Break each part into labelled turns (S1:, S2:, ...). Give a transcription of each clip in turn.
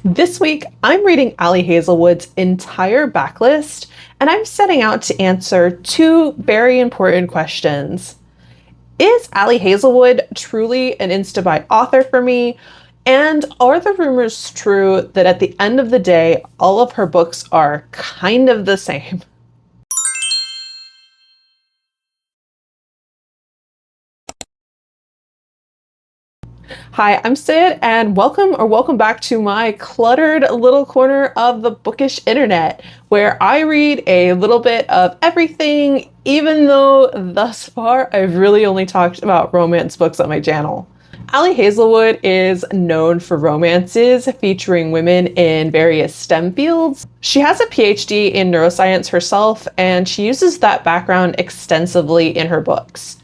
S1: This week, I'm reading Ali Hazelwood's entire backlist, and I'm setting out to answer two very important questions. Is Ali Hazelwood truly an insta-buy author for me? And are the rumors true that at the end of the day, all of her books are kind of the same? Hi, I'm Sid, and welcome back to my cluttered little corner of the bookish internet, where I read a little bit of everything, even though thus far I've really only talked about romance books on my channel. Ali Hazelwood is known for romances featuring women in various STEM fields. She has a PhD in neuroscience herself, and she uses that background extensively in her books.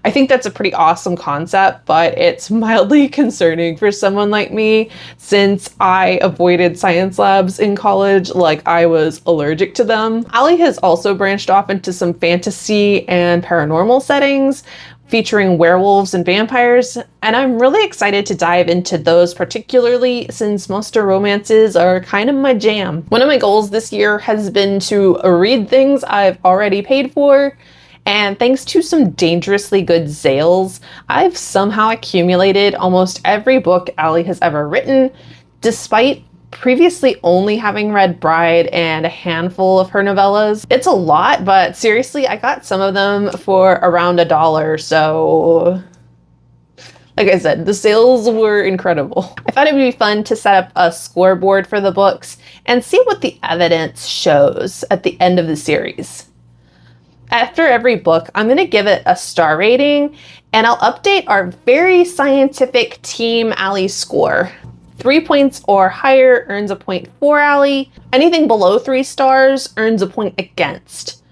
S1: I think that's a pretty awesome concept, but it's mildly concerning for someone like me since I avoided science labs in college like I was allergic to them. Ali has also branched off into some fantasy and paranormal settings featuring werewolves and vampires, and I'm really excited to dive into those, particularly since most of romances are kind of my jam. One of my goals this year has been to read things I've already paid for. And thanks to some dangerously good sales, I've somehow accumulated almost every book Ali has ever written, despite previously only having read Bride and a handful of her novellas. It's a lot, but seriously, I got some of them for around $1, so like I said, the sales were incredible. I thought it would be fun to set up a scoreboard for the books and see what the evidence shows at the end of the series. After every book, I'm going to give it a star rating, and I'll update our very scientific Team Ali score. 3 points or higher earns a point for Ali. Anything below 3 stars earns a point against.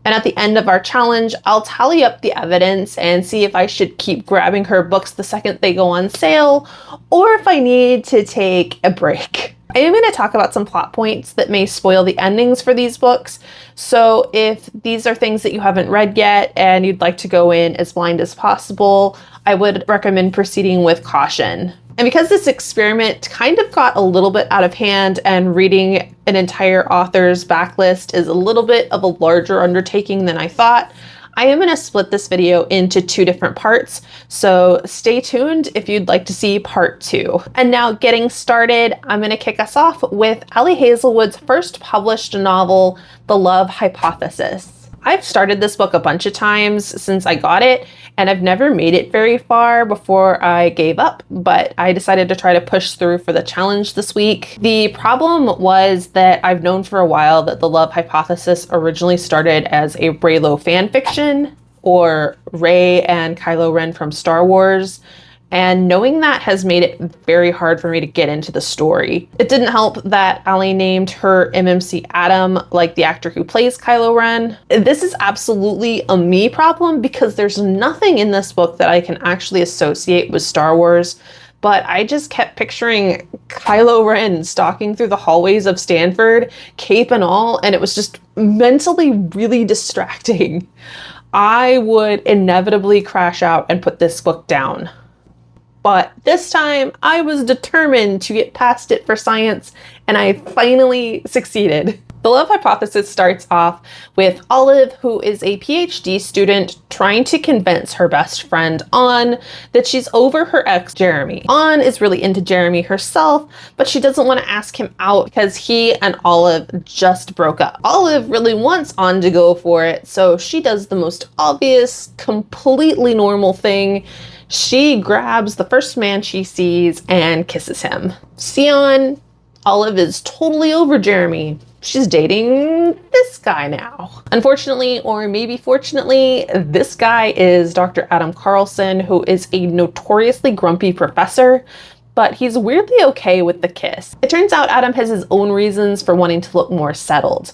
S1: And at the end of our challenge, I'll tally up the evidence and see if I should keep grabbing her books the second they go on sale, or if I need to take a break. I am going to talk about some plot points that may spoil the endings for these books, so if these are things that you haven't read yet and you'd like to go in as blind as possible, I would recommend proceeding with caution. And because this experiment kind of got a little bit out of hand and reading an entire author's backlist is a little bit of a larger undertaking than I thought, I am going to split this video into 2 different parts, so stay tuned if you'd like to see part 2. And now getting started, I'm going to kick us off with Ali Hazelwood's first published novel, The Love Hypothosis. I've started this book a bunch of times since I got it, and I've never made it very far before I gave up, but I decided to try to push through for the challenge this week. The problem was that I've known for a while that The Love Hypothesis originally started as a Reylo fan fiction, or Rey and Kylo Ren from Star Wars, and knowing that has made it very hard for me to get into the story. It didn't help that Ali named her MMC Adam like the actor who plays Kylo Ren. This is absolutely a me problem because there's nothing in this book that I can actually associate with Star Wars, but I just kept picturing Kylo Ren stalking through the hallways of Stanford, cape and all, and it was just mentally really distracting. I would inevitably crash out and put this book down. But this time, I was determined to get past it for science, and I finally succeeded. The Love Hypothesis starts off with Olive, who is a PhD student, trying to convince her best friend, An, that she's over her ex, Jeremy. An is really into Jeremy herself, but she doesn't want to ask him out because he and Olive just broke up. Olive really wants An to go for it, so she does the most obvious, completely normal thing. She grabs the first man she sees and kisses him. Sion, Olive is totally over Jeremy. She's dating this guy now. Unfortunately, or maybe fortunately, this guy is Dr. Adam Carlson, who is a notoriously grumpy professor, but he's weirdly okay with the kiss. It turns out Adam has his own reasons for wanting to look more settled.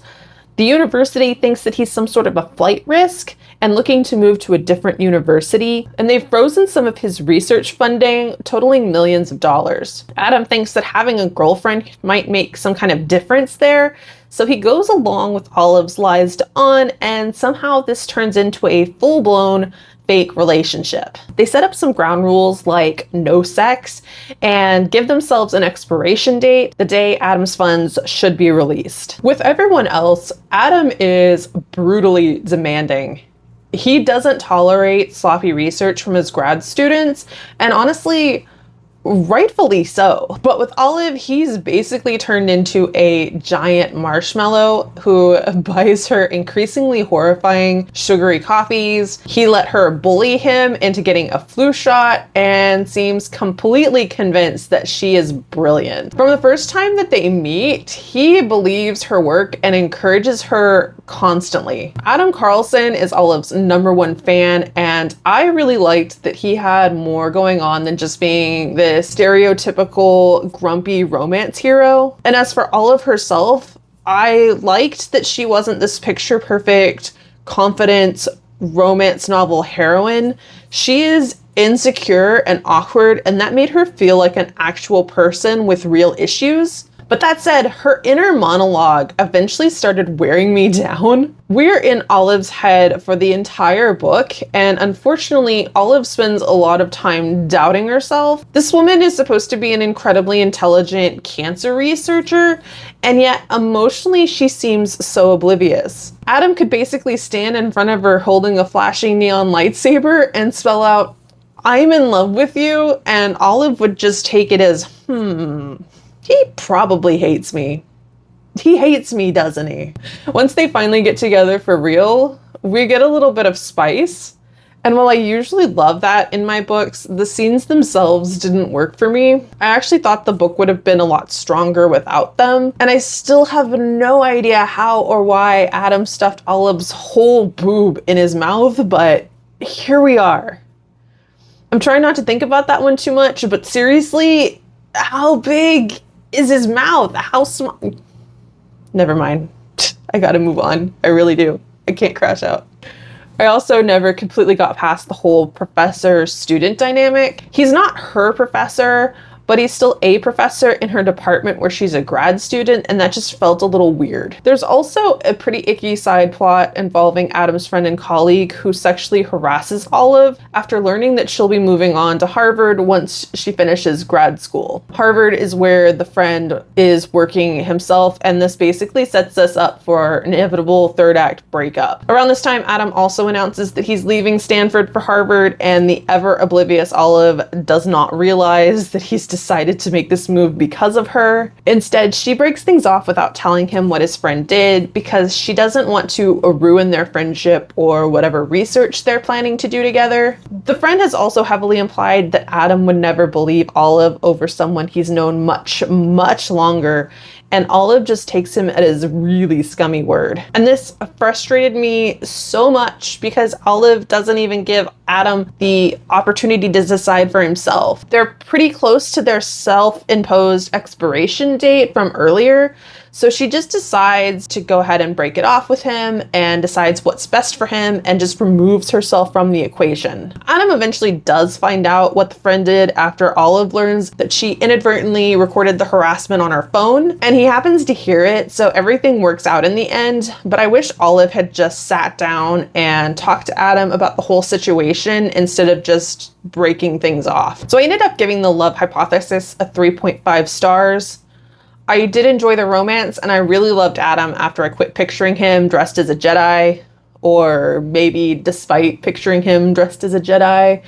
S1: The university thinks that he's some sort of a flight risk and looking to move to a different university, and they've frozen some of his research funding, totaling millions of dollars. Adam thinks that having a girlfriend might make some kind of difference there, so he goes along with Olive's lies to An, and somehow this turns into a full-blown fake relationship. They set up some ground rules like no sex and give themselves an expiration date, the day Adam's funds should be released. With everyone else, Adam is brutally demanding. He doesn't tolerate sloppy research from his grad students, and honestly, rightfully so. But with Olive, he's basically turned into a giant marshmallow who buys her increasingly horrifying sugary coffees. He let her bully him into getting a flu shot and seems completely convinced that she is brilliant. From the first time that they meet, he believes her work and encourages her constantly. Adam Carlson is Olive's #1 fan, and I really liked that he had more going on than just being this stereotypical grumpy romance hero. And as for Olive herself, I liked that she wasn't this picture perfect, confident romance novel heroine. She is insecure and awkward, and that made her feel like an actual person with real issues. But that said, her inner monologue eventually started wearing me down. We're in Olive's head for the entire book, and unfortunately, Olive spends a lot of time doubting herself. This woman is supposed to be an incredibly intelligent cancer researcher, and yet emotionally she seems so oblivious. Adam could basically stand in front of her holding a flashing neon lightsaber and spell out, "I'm in love with you," and Olive would just take it as, he probably hates me. He hates me, doesn't he? Once they finally get together for real, we get a little bit of spice. And while I usually love that in my books, the scenes themselves didn't work for me. I actually thought the book would have been a lot stronger without them. And I still have no idea how or why Adam stuffed Olive's whole boob in his mouth, but here we are. I'm trying not to think about that one too much, but seriously, how big is his mouth? How small? Never mind. I gotta move on. I really do. I can't crash out. I also never completely got past the whole professor-student dynamic. He's not her professor, but he's still a professor in her department where she's a grad student, and that just felt a little weird. There's also a pretty icky side plot involving Adam's friend and colleague who sexually harasses Olive after learning that she'll be moving on to Harvard once she finishes grad school. Harvard is where the friend is working himself, and this basically sets us up for an inevitable third act breakup. Around this time, Adam also announces that he's leaving Stanford for Harvard, and the ever oblivious Olive does not realize that he's decided to make this move because of her. Instead, she breaks things off without telling him what his friend did because she doesn't want to ruin their friendship or whatever research they're planning to do together. The friend has also heavily implied that Adam would never believe Olive over someone he's known much, much longer, and Olive just takes him at his really scummy word. And this frustrated me so much because Olive doesn't even give Adam the opportunity to decide for himself. They're pretty close to their self-imposed expiration date from earlier, so she just decides to go ahead and break it off with him and decides what's best for him and just removes herself from the equation. Adam eventually does find out what the friend did after Olive learns that she inadvertently recorded the harassment on her phone, and he happens to hear it, so everything works out in the end. But I wish Olive had just sat down and talked to Adam about the whole situation instead of just breaking things off. So I ended up giving the Love Hypothesis a 3.5 stars. I did enjoy the romance, and I really loved Adam after I quit picturing him dressed as a Jedi, or maybe despite picturing him dressed as a Jedi.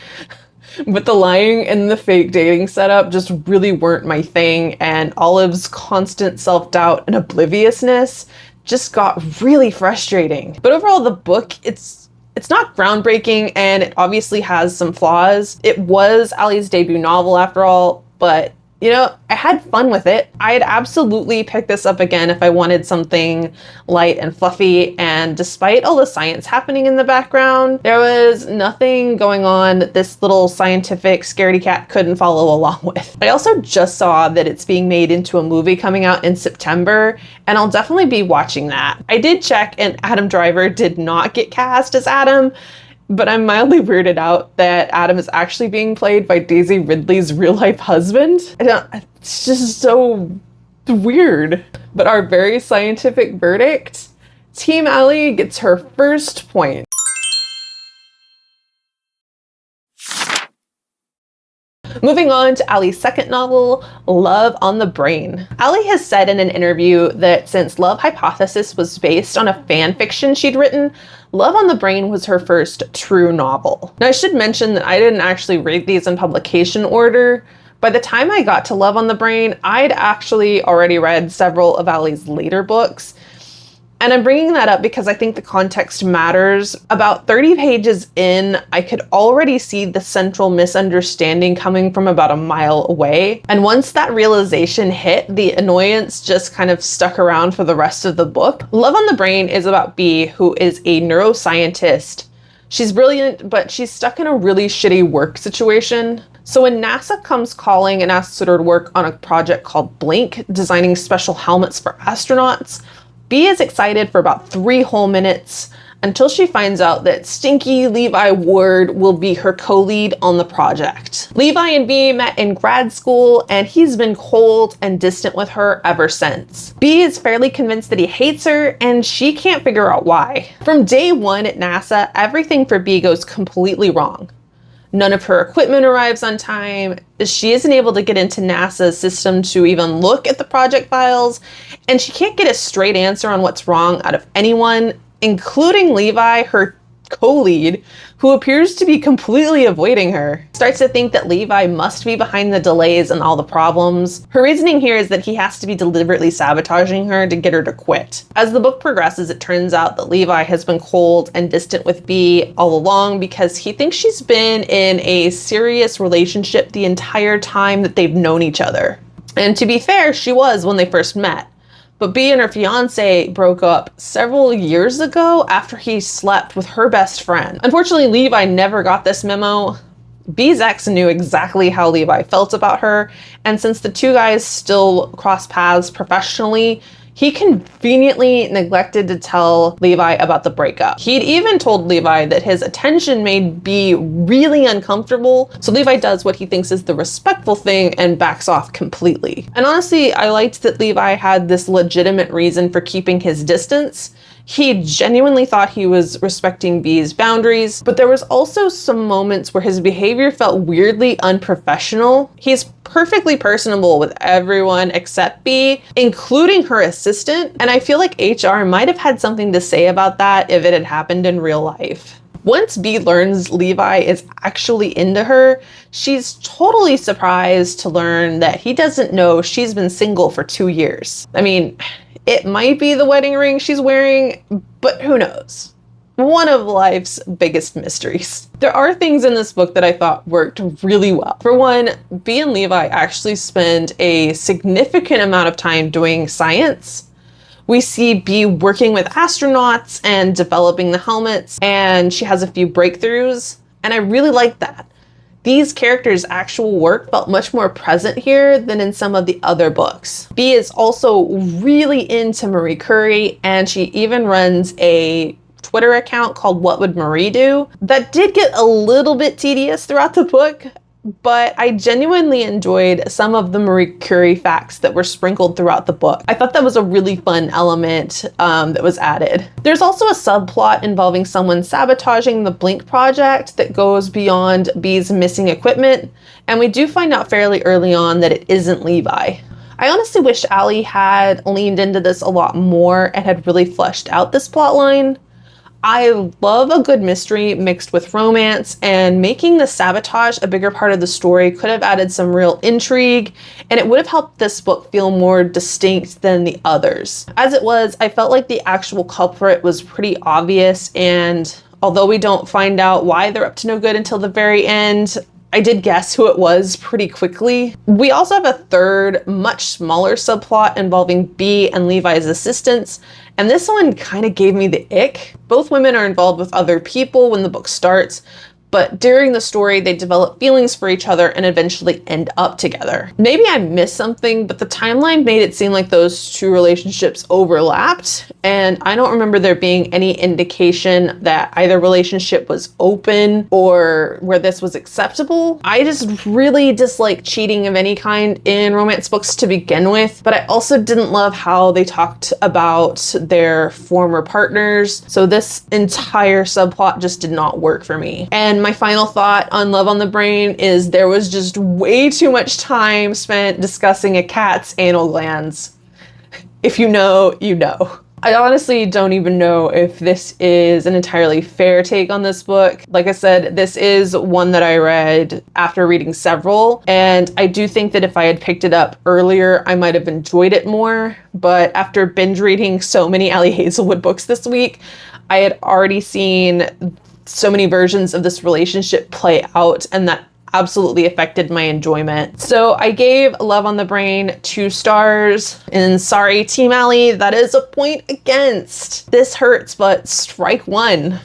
S1: But the lying and the fake dating setup just really weren't my thing, and Olive's constant self-doubt and obliviousness just got really frustrating. But overall, the book, it's not groundbreaking, and it obviously has some flaws. It was Ali's debut novel after all, but you know, I had fun with it. I'd absolutely pick this up again if I wanted something light and fluffy, and despite all the science happening in the background, there was nothing going on that this little scientific scaredy cat couldn't follow along with. I also just saw that it's being made into a movie coming out in September, and I'll definitely be watching that. I did check, and Adam Driver did not get cast as Adam, but I'm mildly weirded out that Adam is actually being played by Daisy Ridley's real-life husband. It's just so weird. But our very scientific verdict, Team Ali gets her first point. Moving on to Ali's second novel, Love on the Brain. Ali has said in an interview that since Love Hypothosis was based on a fan fiction she'd written, Love on the Brain was her first true novel. Now, I should mention that I didn't actually read these in publication order. By the time I got to Love on the Brain, I'd actually already read several of Ali's later books. And I'm bringing that up because I think the context matters. About 30 pages in, I could already see the central misunderstanding coming from about a mile away. And once that realization hit, the annoyance just kind of stuck around for the rest of the book. Love on the Brain is about Bee, who is a neuroscientist. She's brilliant, but she's stuck in a really shitty work situation. So when NASA comes calling and asks her to work on a project called Blink, designing special helmets for astronauts, Bee is excited for about 3 whole minutes until she finds out that stinky Levi Ward will be her co-lead on the project. Levi and Bee met in grad school, and he's been cold and distant with her ever since. Bee is fairly convinced that he hates her, and she can't figure out why. From day one at NASA, everything for Bee goes completely wrong. None of her equipment arrives on time. She isn't able to get into NASA's system to even look at the project files, and she can't get a straight answer on what's wrong out of anyone, including Levi, her co-lead, who appears to be completely avoiding her. Starts to think that Levi must be behind the delays and all the problems. Her reasoning here is that he has to be deliberately sabotaging her to get her to quit. As the book progresses, it turns out that Levi has been cold and distant with Bee all along because he thinks she's been in a serious relationship the entire time that they've known each other. And to be fair, she was when they first met. But Bee and her fiance broke up several years ago after he slept with her best friend. Unfortunately, Levi never got this memo. Bee's ex knew exactly how Levi felt about her, and since the two guys still cross paths professionally, he conveniently neglected to tell Levi about the breakup. He'd even told Levi that his attention made Bee really uncomfortable, so Levi does what he thinks is the respectful thing and backs off completely. And honestly, I liked that Levi had this legitimate reason for keeping his distance. He genuinely thought he was respecting Bee's boundaries, but there was also some moments where his behavior felt weirdly unprofessional. He's perfectly personable with everyone except Bee, including her assistant, and I feel like HR might have had something to say about that if it had happened in real life. Once Bee learns Levi is actually into her, she's totally surprised to learn that he doesn't know she's been single for 2 years. I mean, it might be the wedding ring she's wearing, but who knows? One of life's biggest mysteries. There are things in this book that I thought worked really well. For one, Bee and Levi actually spend a significant amount of time doing science. We see Bee working with astronauts and developing the helmets, and she has a few breakthroughs, and I really like that. These characters' actual work felt much more present here than in some of the other books. Bee is also really into Marie Curie, and she even runs a Twitter account called What Would Marie Do? That did get a little bit tedious throughout the book, but I genuinely enjoyed some of the Marie Curie facts that were sprinkled throughout the book. I thought that was a really fun element that was added. There's also a subplot involving someone sabotaging the Blink project that goes beyond Bee's missing equipment, and we do find out fairly early on that it isn't Levi. I honestly wish Ali had leaned into this a lot more and had really fleshed out this plot line. I love a good mystery mixed with romance, and making the sabotage a bigger part of the story could have added some real intrigue, and it would have helped this book feel more distinct than the others. As it was, I felt like the actual culprit was pretty obvious, and although we don't find out why they're up to no good until the very end, I did guess who it was pretty quickly. We also have a third, much smaller subplot involving Bee and Levi's assistants, and this one kind of gave me the ick. Both women are involved with other people when the book starts, but during the story, they develop feelings for each other and eventually end up together. Maybe I missed something, but the timeline made it seem like those two relationships overlapped, and I don't remember there being any indication that either relationship was open or where this was acceptable. I just really dislike cheating of any kind in romance books to begin with, but I also didn't love how they talked about their former partners, so this entire subplot just did not work for me. And And my final thought on Love on the Brain is there was just way too much time spent discussing a cat's anal glands. If you know, you know. I honestly don't even know if this is an entirely fair take on this book. Like I said, this is one that I read after reading several, and I do think that if I had picked it up earlier, I might have enjoyed it more. But after binge reading so many Ali Hazelwood books this week, I had already seen so many versions of this relationship play out, and that absolutely affected my enjoyment. So I gave Love on the Brain 2 stars, and sorry, Team Ali, that is a point against. This hurts, but strike one.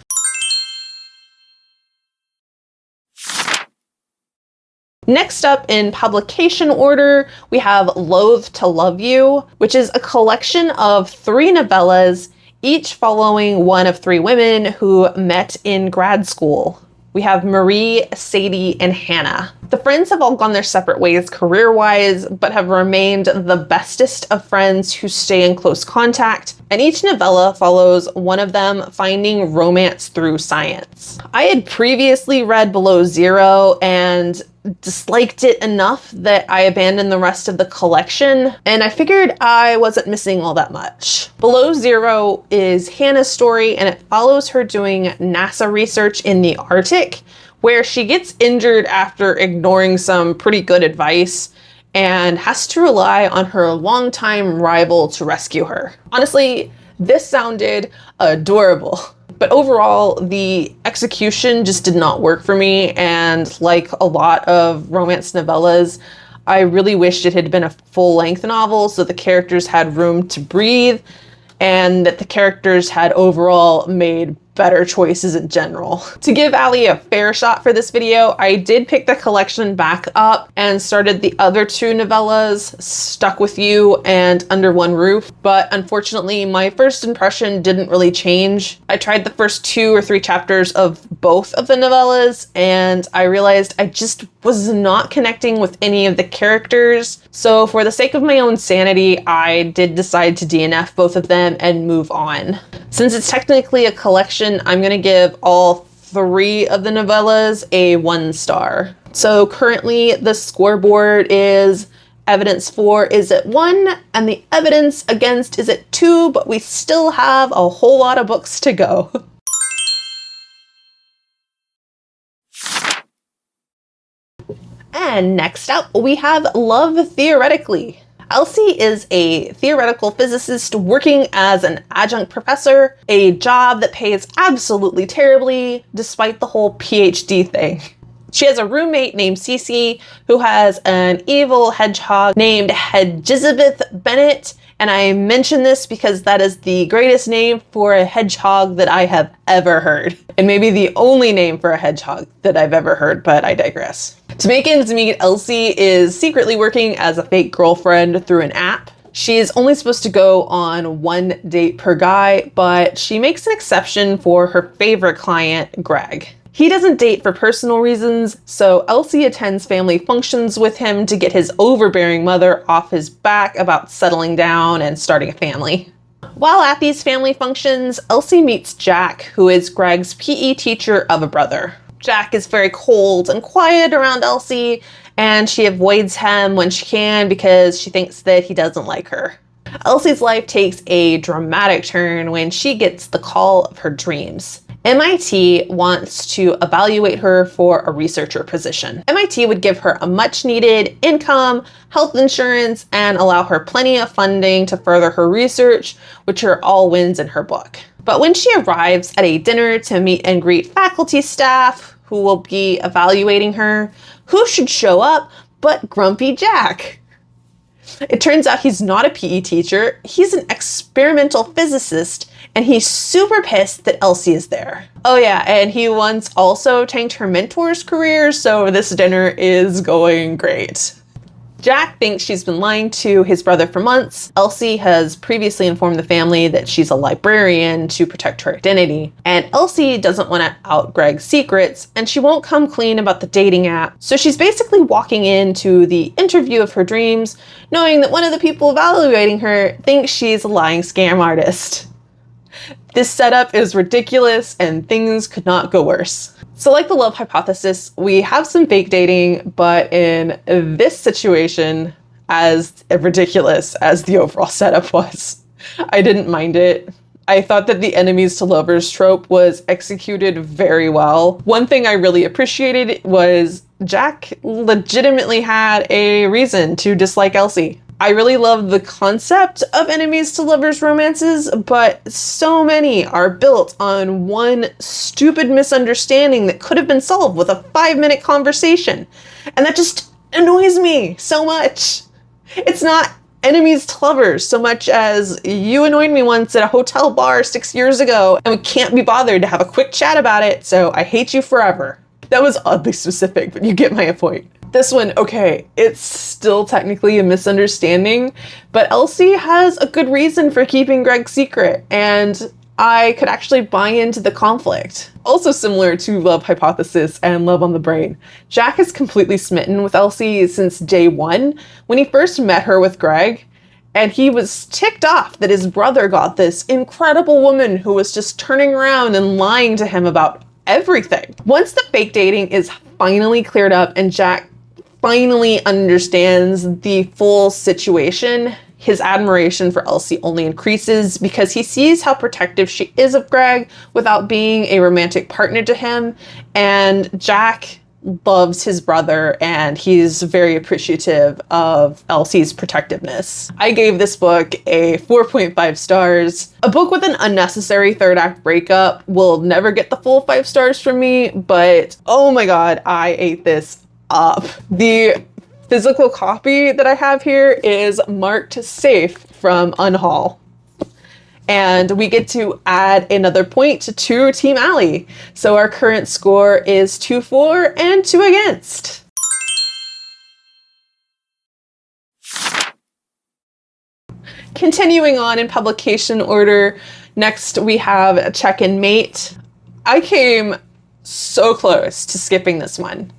S1: Next up in publication order, we have Loathe to Love You, which is a collection of 3 novellas, each following one of 3 women who met in grad school. We have Marie, Sadie, and Hannah. The friends have all gone their separate ways career-wise, but have remained the bestest of friends who stay in close contact, and each novella follows one of them finding romance through science. I had previously read Below Zero and disliked it enough that I abandoned the rest of the collection, and I figured I wasn't missing all that much. Below Zero is Hannah's story, and it follows her doing NASA research in the Arctic, where she gets injured after ignoring some pretty good advice and has to rely on her longtime rival to rescue her. Honestly, this sounded adorable. But overall, the execution just did not work for me, and like a lot of romance novellas, I really wished it had been a full-length novel so the characters had room to breathe and that the characters had overall made better choices in general. To give Ali a fair shot for this video, I did pick the collection back up and started the other 2 novellas, Stuck With You and Under One Roof, but unfortunately my first impression didn't really change. I tried the first 2 or 3 chapters of both of the novellas and I realized I just was not connecting with any of the characters, so for the sake of my own sanity, I did decide to DNF both of them and move on. Since it's technically a collection, I'm gonna give all 3 of the novellas a 1 star. So currently the scoreboard is evidence for is at 1 and the evidence against is at 2, but we still have a whole lot of books to go. And next up we have Love Theoretically. Elsie is a theoretical physicist working as an adjunct professor, a job that pays absolutely terribly despite the whole PhD thing. She has a roommate named Cece who has an evil hedgehog named Hedgizabeth Bennett, and I mention this because that is the greatest name for a hedgehog that I have ever heard. And maybe the only name for a hedgehog that I've ever heard, but I digress. To make ends meet, Elsie is secretly working as a fake girlfriend through an app. She is only supposed to go on 1 date per guy, but she makes an exception for her favorite client, Greg. He doesn't date for personal reasons, so Elsie attends family functions with him to get his overbearing mother off his back about settling down and starting a family. While at these family functions, Elsie meets Jack, who is Greg's PE teacher of a brother. Jack is very cold and quiet around Elsie, and she avoids him when she can because she thinks that he doesn't like her. Elsie's life takes a dramatic turn when she gets the call of her dreams. MIT wants to evaluate her for a researcher position. MIT would give her a much needed income, health insurance, and allow her plenty of funding to further her research, which are all wins in her book. But when she arrives at a dinner to meet and greet faculty staff who will be evaluating her, who should show up but Grumpy Jack? It turns out he's not a PE teacher, he's an experimental physicist, and he's super pissed that Elsie is there. Oh yeah, and he once also tanked her mentor's career, so this dinner is going great. Jack thinks she's been lying to his brother for months. Elsie has previously informed the family that she's a librarian to protect her identity. And Elsie doesn't want to out Greg's secrets, and she won't come clean about the dating app. So she's basically walking into the interview of her dreams, knowing that one of the people evaluating her thinks she's a lying scam artist. This setup is ridiculous and things could not go worse. So like the Love Hypothesis, we have some fake dating, but in this situation, as ridiculous as the overall setup was, I didn't mind it. I thought that the enemies to lovers trope was executed very well. One thing I really appreciated was Jack legitimately had a reason to dislike Elsie. I really love the concept of enemies to lovers romances, but so many are built on one stupid misunderstanding that could have been solved with a 5-minute conversation. And that just annoys me so much. It's not enemies to lovers so much as you annoyed me once at a hotel bar 6 years ago and we can't be bothered to have a quick chat about it, so I hate you forever. That was oddly specific, but you get my point. This one, okay, it's still technically a misunderstanding, but Elsie has a good reason for keeping Greg's secret, and I could actually buy into the conflict. Also similar to Love Hypothesis and Love on the Brain, Jack is completely smitten with Elsie since day one when he first met her with Greg, and he was ticked off that his brother got this incredible woman who was just turning around and lying to him about everything. Once the fake dating is finally cleared up and Jack finally understands the full situation, his admiration for Elsie only increases because he sees how protective she is of Greg without being a romantic partner to him. And Jack loves his brother and he's very appreciative of Elsie's protectiveness. I gave this book a 4.5 stars. A book with an unnecessary third act breakup will never get the full 5 stars from me, but oh my god, I ate this up. The physical copy that I have here is marked safe from Unhaul. And we get to add another point to Team Ali. So our current score is 2 for and 2 against. Continuing on in publication order, next we have Check and Mate. I came so close to skipping this one.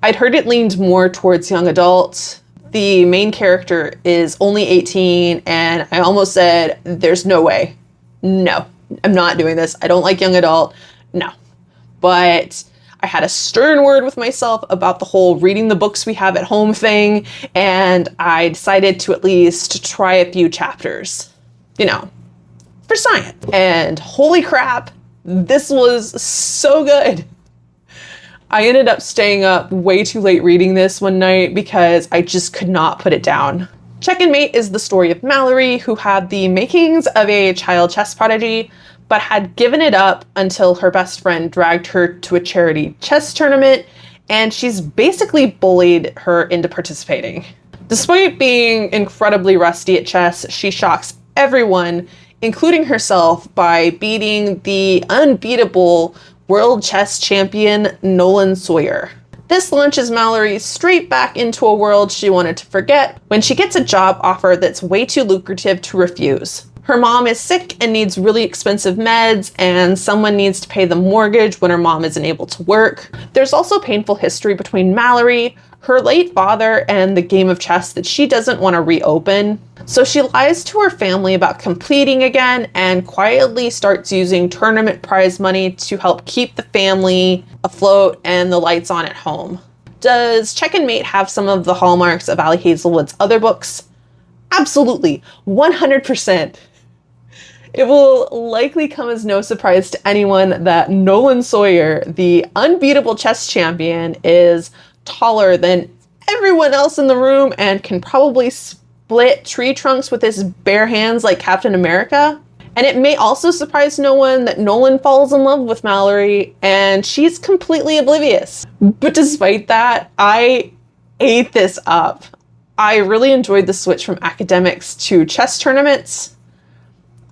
S1: I'd heard it leaned more towards young adult. The main character is only 18, and I almost said, there's no way. No, I'm not doing this. I don't like young adult. No. But I had a stern word with myself about the whole reading the books we have at home thing, and I decided to at least try a few chapters, you know, for science. And holy crap, this was so good. I ended up staying up way too late reading this one night because I just could not put it down. Check and Mate is the story of Mallory, who had the makings of a child chess prodigy, but had given it up until her best friend dragged her to a charity chess tournament, and she's basically bullied her into participating. Despite being incredibly rusty at chess, she shocks everyone, including herself, by beating the unbeatable world chess champion Nolan Sawyer. This launches Mallory straight back into a world she wanted to forget when she gets a job offer that's way too lucrative to refuse. Her mom is sick and needs really expensive meds, and someone needs to pay the mortgage when her mom isn't able to work. There's also painful history between Mallory, her late father, and the game of chess that she doesn't want to reopen. So she lies to her family about completing again and quietly starts using tournament prize money to help keep the family afloat and the lights on at home. Does Check and Mate have some of the hallmarks of Ali Hazelwood's other books? Absolutely, 100%. It will likely come as no surprise to anyone that Nolan Sawyer, the unbeatable chess champion, is taller than everyone else in the room and can probably split tree trunks with his bare hands like Captain America. And it may also surprise no one that Nolan falls in love with Mallory and she's completely oblivious. But despite that, I ate this up. I really enjoyed the switch from academics to chess tournaments.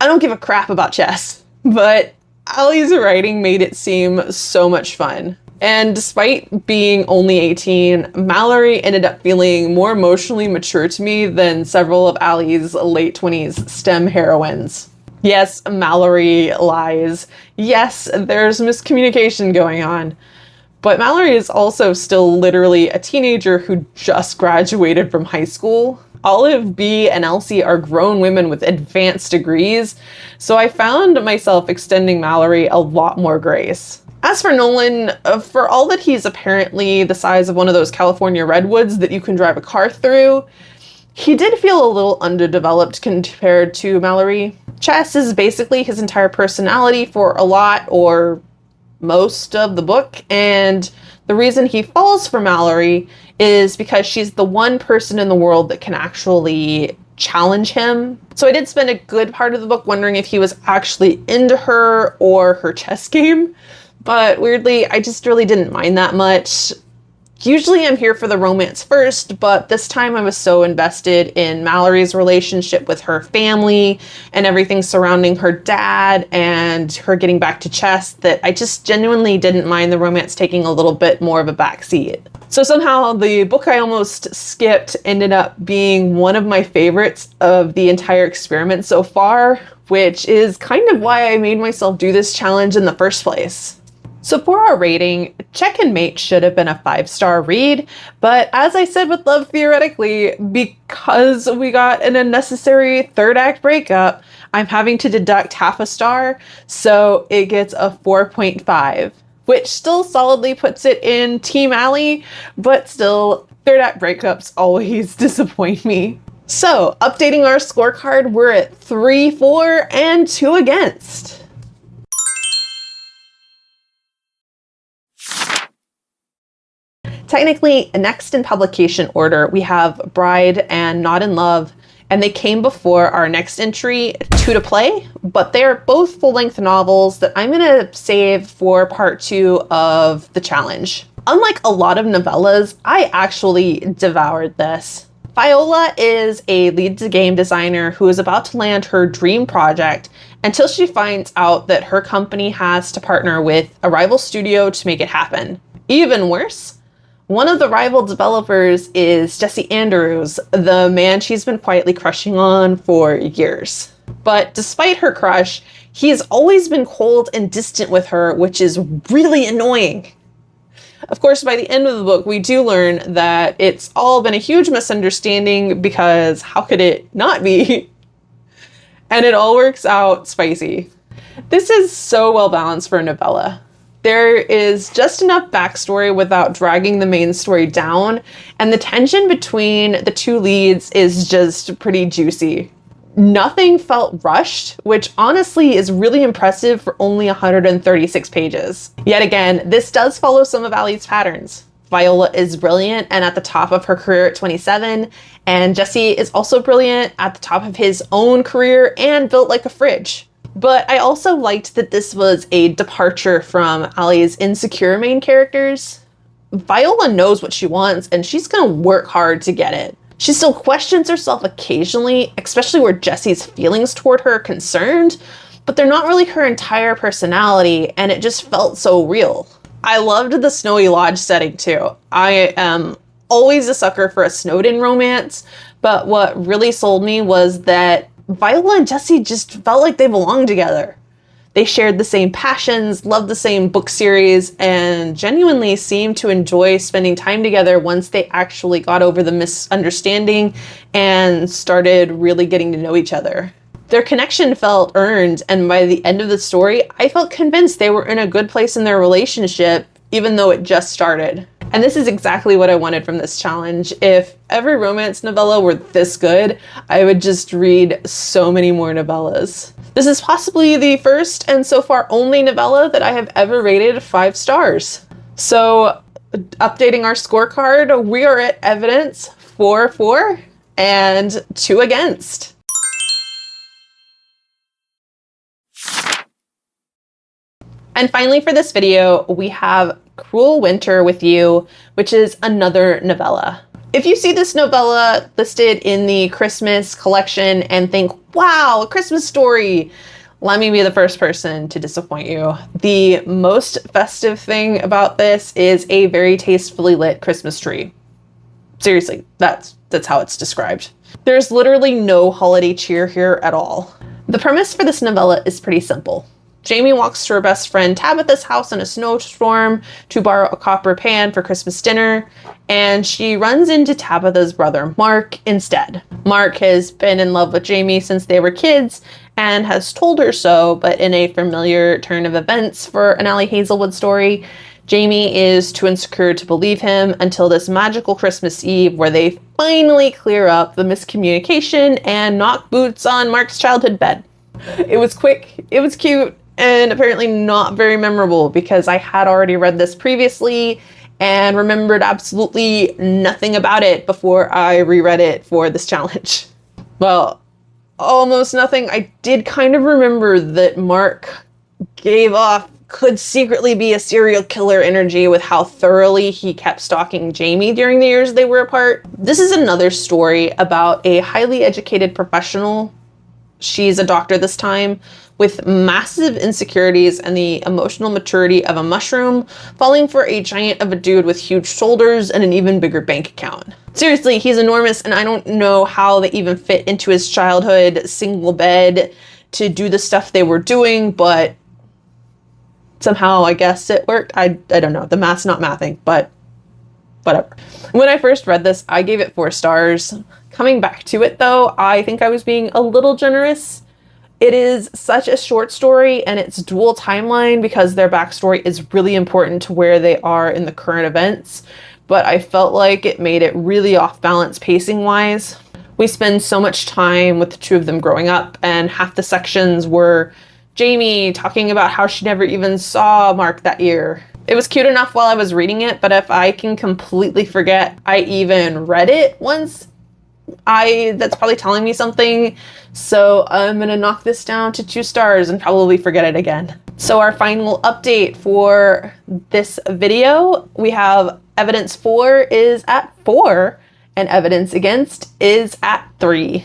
S1: I don't give a crap about chess, but Ali's writing made it seem so much fun. And despite being only 18, Mallory ended up feeling more emotionally mature to me than several of Ali's late 20s STEM heroines. Yes, Mallory lies. Yes, there's miscommunication going on. But Mallory is also still literally a teenager who just graduated from high school. Olive, B, and Elsie are grown women with advanced degrees, so I found myself extending Mallory a lot more grace. As for Nolan, for all that he's apparently the size of one of those California redwoods that you can drive a car through, he did feel a little underdeveloped compared to Mallory. Chess is basically his entire personality for a lot or most of the book, and the reason he falls for Mallory is because she's the one person in the world that can actually challenge him. So I did spend a good part of the book wondering if he was actually into her or her chess game, but weirdly, I just really didn't mind that much. Usually I'm here for the romance first, but this time I was so invested in Mallory's relationship with her family and everything surrounding her dad and her getting back to chess that I just genuinely didn't mind the romance taking a little bit more of a backseat. So somehow the book I almost skipped ended up being one of my favorites of the entire experiment so far, which is kind of why I made myself do this challenge in the first place. So for our rating, Check and Mate should have been a 5-star read, but as I said with Love Theoretically, because we got an unnecessary third act breakup, I'm having to deduct half a star, so it gets a 4.5, which still solidly puts it in Team Ali, but still, third act breakups always disappoint me. So, updating our scorecard, we're at 3 for and 2 against. Technically, next in publication order, we have Bride and Not in Love, and they came before our next entry, Two to Play, but they're both full-length novels that I'm gonna save for part 2 of the challenge. Unlike a lot of novellas, I actually devoured this. Viola is a lead game designer who is about to land her dream project until she finds out that her company has to partner with a rival studio to make it happen. Even worse, one of the rival developers is Jesse Andrews, the man she's been quietly crushing on for years. But despite her crush, he's always been cold and distant with her, which is really annoying. Of course, by the end of the book, we do learn that it's all been a huge misunderstanding because how could it not be? And it all works out spicy. This is so well balanced for a novella. There is just enough backstory without dragging the main story down, and the tension between the two leads is just pretty juicy. Nothing felt rushed, which honestly is really impressive for only 136 pages. Yet again, this does follow some of Ali's patterns. Viola is brilliant and at the top of her career at 27, and Jesse is also brilliant at the top of his own career and built like a fridge. But I also liked that this was a departure from Ali's insecure main characters. Viola knows what she wants and she's gonna work hard to get it. She still questions herself occasionally, especially where Jesse's feelings toward her are concerned, but they're not really her entire personality, and it just felt so real. I loved the Snowy Lodge setting too. I am always a sucker for a Snowden romance, but what really sold me was that Viola and Jesse just felt like they belonged together. They shared the same passions, loved the same book series, and genuinely seemed to enjoy spending time together once they actually got over the misunderstanding and started really getting to know each other. Their connection felt earned, and by the end of the story, I felt convinced they were in a good place in their relationship, even though it just started. And this is exactly what I wanted from this challenge. If every romance novella were this good, I would just read so many more novellas. This is possibly the first and so far only novella that I have ever rated 5 stars. So, updating our scorecard, we are at evidence 4 for and 2 against. And finally for this video, we have Cruel Winter with You, which is another novella. If you see this novella listed in the Christmas collection and think, wow, a Christmas story, let me be the first person to disappoint you. The most festive thing about this is a very tastefully lit Christmas tree. Seriously, that's how it's described. There's literally no holiday cheer here at all. The premise for this novella is pretty simple. Jamie walks to her best friend Tabitha's house in a snowstorm to borrow a copper pan for Christmas dinner, and she runs into Tabitha's brother Mark instead. Mark has been in love with Jamie since they were kids, and has told her so, but in a familiar turn of events for an Ali Hazelwood story, Jamie is too insecure to believe him until this magical Christmas Eve where they finally clear up the miscommunication and knock boots on Mark's childhood bed. It was quick, it was cute, and apparently not very memorable because I had already read this previously and remembered absolutely nothing about it before I reread it for this challenge. Well, almost nothing. I did kind of remember that Mark gave off could secretly be a serial killer energy with how thoroughly he kept stalking Jamie during the years they were apart. This is another story about a highly educated professional. She's a doctor this time, with massive insecurities and the emotional maturity of a mushroom, falling for a giant of a dude with huge shoulders and an even bigger bank account. Seriously, he's enormous, and I don't know how they even fit into his childhood single bed to do the stuff they were doing, but somehow I guess it worked. I don't know. The math's not mathing, but whatever. When I first read this, I gave it 4 stars. Coming back to it though, I think I was being a little generous. It is such a short story and it's dual timeline because their backstory is really important to where they are in the current events, but I felt like it made it really off balance pacing wise. We spend so much time with the two of them growing up, and half the sections were Jamie talking about how she never even saw Mark that year. It was cute enough while I was reading it, but if I can completely forget I even read it once, that's probably telling me something. So I'm gonna knock this down to 2 stars and probably forget it again. So our final update for this video, we have evidence for is at 4 and evidence against is at 3.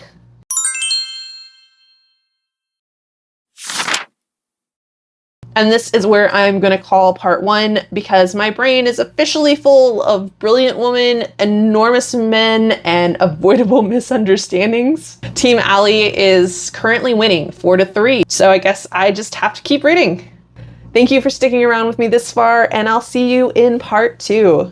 S1: And this is where I'm going to call part 1 because my brain is officially full of brilliant women, enormous men, and avoidable misunderstandings. Team Ali is currently winning 4-3, so I guess I just have to keep reading. Thank you for sticking around with me this far, and I'll see you in part 2.